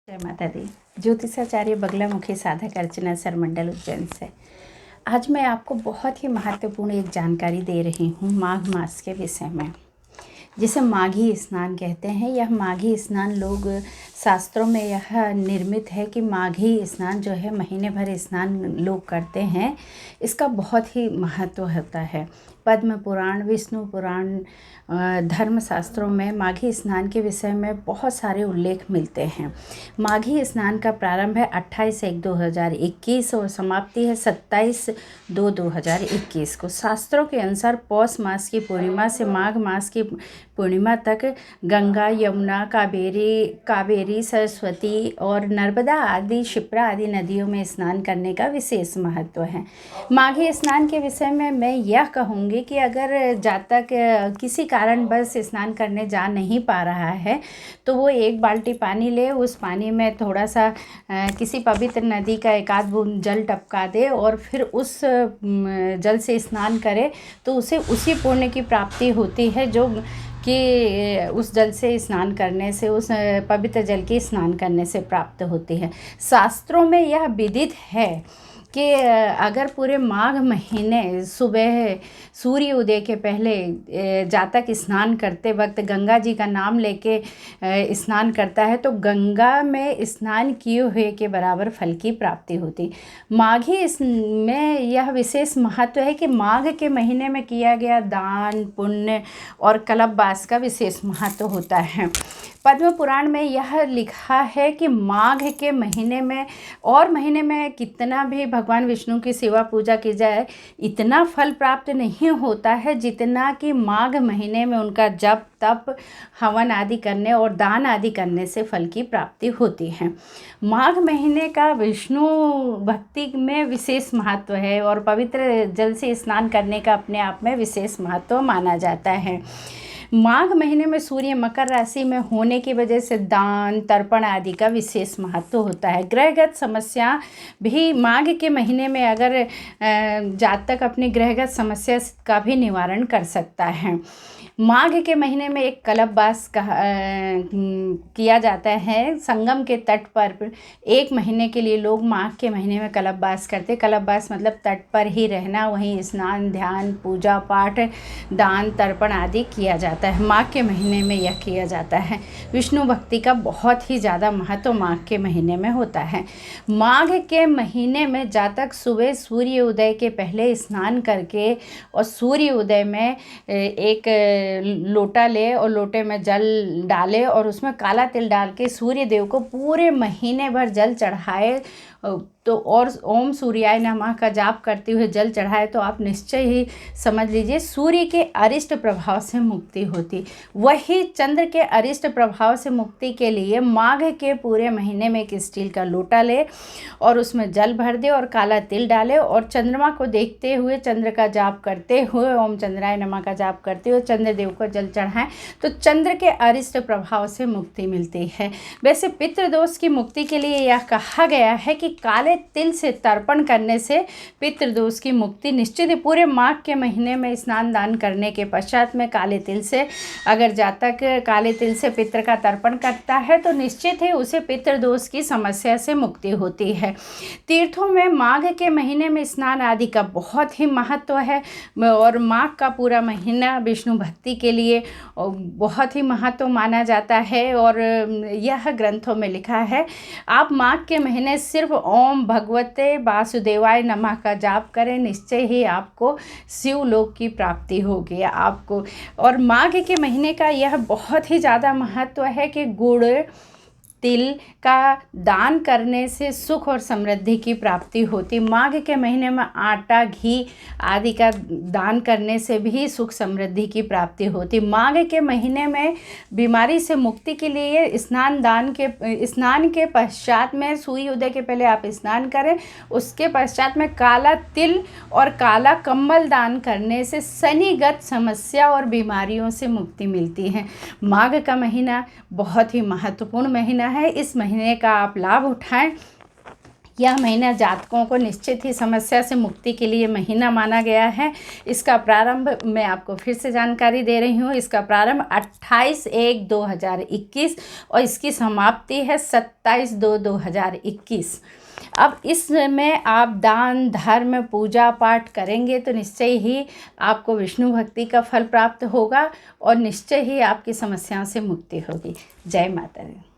जय माता दी। ज्योतिषाचार्य बगलामुखी साधक अर्चना सर मंडल उज्जैन से आज मैं आपको बहुत ही महत्वपूर्ण एक जानकारी दे रही हूँ माघ मास के विषय में, जिसे माघी स्नान कहते हैं। यह माघी स्नान लोग शास्त्रों में यह निर्मित है कि माघी स्नान जो है महीने भर स्नान लोग करते हैं। इसका बहुत ही महत्व होता है। पद्म पुराण, विष्णु पुराण, धर्मशास्त्रों में माघी स्नान के विषय में बहुत सारे उल्लेख मिलते हैं। माघी स्नान का प्रारंभ है 28/1/2021 और समाप्ति है 27/2/2021 को। शास्त्रों के अनुसार पौष मास की पूर्णिमा से माघ मास की पूर्णिमा तक गंगा, यमुना, कावेरी, सरस्वती और नर्मदा आदि, क्षिप्रा आदि नदियों में स्नान करने का विशेष महत्व है। माघी स्नान के विषय में मैं यह कहूँगी कि अगर जातक किसी कारणवश स्नान करने जा नहीं पा रहा है तो वो 1 बाल्टी पानी ले, उस पानी में थोड़ा सा किसी पवित्र नदी का 1 आध बूंद जल टपका दे और फिर उस जल से स्नान करे तो उसे उसी पुण्य की प्राप्ति होती है जो कि उस जल से स्नान करने से, उस पवित्र जल की स्नान करने से प्राप्त होती है। शास्त्रों में यह विदित है कि अगर पूरे माघ महीने सुबह सूर्य उदय के पहले जातक स्नान करते वक्त गंगा जी का नाम लेके स्नान करता है तो गंगा में स्नान किए हुए के बराबर फल की प्राप्ति होती। माघी में यह विशेष महत्व है कि माघ के महीने में किया गया दान, पुण्य और कल्पवास का विशेष महत्व होता है। पद्म पुराण में यह लिखा है कि माघ के महीने में और महीने में कितना भी भगवान विष्णु की सेवा पूजा की जाए, इतना फल प्राप्त नहीं होता है जितना कि माघ महीने में उनका जप, तप, हवन आदि करने और दान आदि करने से फल की प्राप्ति होती है। माघ महीने का विष्णु भक्ति में विशेष महत्व है और पवित्र जल से स्नान करने का अपने आप में विशेष महत्व माना जाता है। माघ महीने में सूर्य मकर राशि में होने की वजह से दान, तर्पण आदि का विशेष महत्व होता है। ग्रहगत समस्या भी माघ के महीने में अगर जातक अपनी ग्रहगत समस्या का भी निवारण कर सकता है। माघ के महीने में एक कल्पवास किया जाता है। संगम के तट पर 1 महीने के लिए लोग माघ के महीने में कल्पवास करते। कल्पवास मतलब तट पर ही रहना, वहीं स्नान, ध्यान, पूजा पाठ, दान, तर्पण आदि किया जाता है। माघ के महीने में यह किया जाता है। विष्णु भक्ति का बहुत ही ज़्यादा महत्व माघ के महीने में होता है। माघ के महीने में जातक सुबह सूर्य उदय के पहले स्नान करके और सूर्य उदय में एक लोटा ले और लोटे में जल डाले और उसमें काला तिल डाल के सूर्य देव को पूरे महीने भर जल चढ़ाए तो और ओम सूर्याय नमः का जाप करते हुए जल चढ़ाए तो आप निश्चय ही समझ लीजिए सूर्य के अरिष्ट प्रभाव से मुक्ति होती। वही चंद्र के अरिष्ट प्रभाव से मुक्ति के लिए माघ के पूरे महीने में एक स्टील का लोटा ले और उसमें जल भर दे और काला तिल डाले और चंद्रमा को देखते हुए, चंद्र का जाप करते हुए, ओम चंद्राय नमः का जाप करते हुए चंद्रदेव को जल चढ़ाएं तो चंद्र के अरिष्ट प्रभाव से मुक्ति मिलती है। वैसे पितृदोष की मुक्ति के लिए यह कहा गया है कि काले तिल से तर्पण करने से पितृदोष की मुक्ति निश्चित है। पूरे माघ के महीने में स्नान दान करने के पश्चात में काले तिल से अगर जातक काले तिल से पितृ का तर्पण करता है तो निश्चित ही उसे पितृदोष की समस्या से मुक्ति होती है। तीर्थों में माघ के महीने में स्नान आदि का बहुत ही महत्व है और माघ का पूरा महीना विष्णु भक्ति के लिए बहुत ही महत्व माना जाता है और यह ग्रंथों में लिखा है। आप माघ के महीने सिर्फ ओम भगवते वासुदेवाय नमः का जाप करें, निश्चय ही आपको शिवलोक की प्राप्ति होगी आपको। और माघ के महीने का यह बहुत ही ज़्यादा महत्व है कि गुड़, तिल का दान करने से सुख और समृद्धि की प्राप्ति होती। माघ के महीने में आटा, घी आदि का दान करने से भी सुख समृद्धि की प्राप्ति होती। माघ के महीने में बीमारी से मुक्ति के लिए स्नान के पश्चात में सूर्य उदय के पहले आप स्नान करें, उसके पश्चात में काला तिल और काला कम्बल दान करने से शनिगत समस्या और बीमारियों से मुक्ति मिलती है। माघ का महीना बहुत ही महत्वपूर्ण महीना है। इस महीने का आप लाभ उठाएं यह महीना जातकों को निश्चित ही समस्या से मुक्ति के लिए महीना माना गया है। इसका प्रारंभ मैं आपको फिर से जानकारी दे रही हूँ। इसका प्रारंभ 28/1/2021 और इसकी समाप्ति है 27/2/2021। अब इसमें आप दान धर्म पूजा पाठ करेंगे तो निश्चय ही आपको विष्णु भक्ति का फल प्राप्त होगा और निश्चय ही आपकी समस्याओं से मुक्ति होगी। जय माता दी।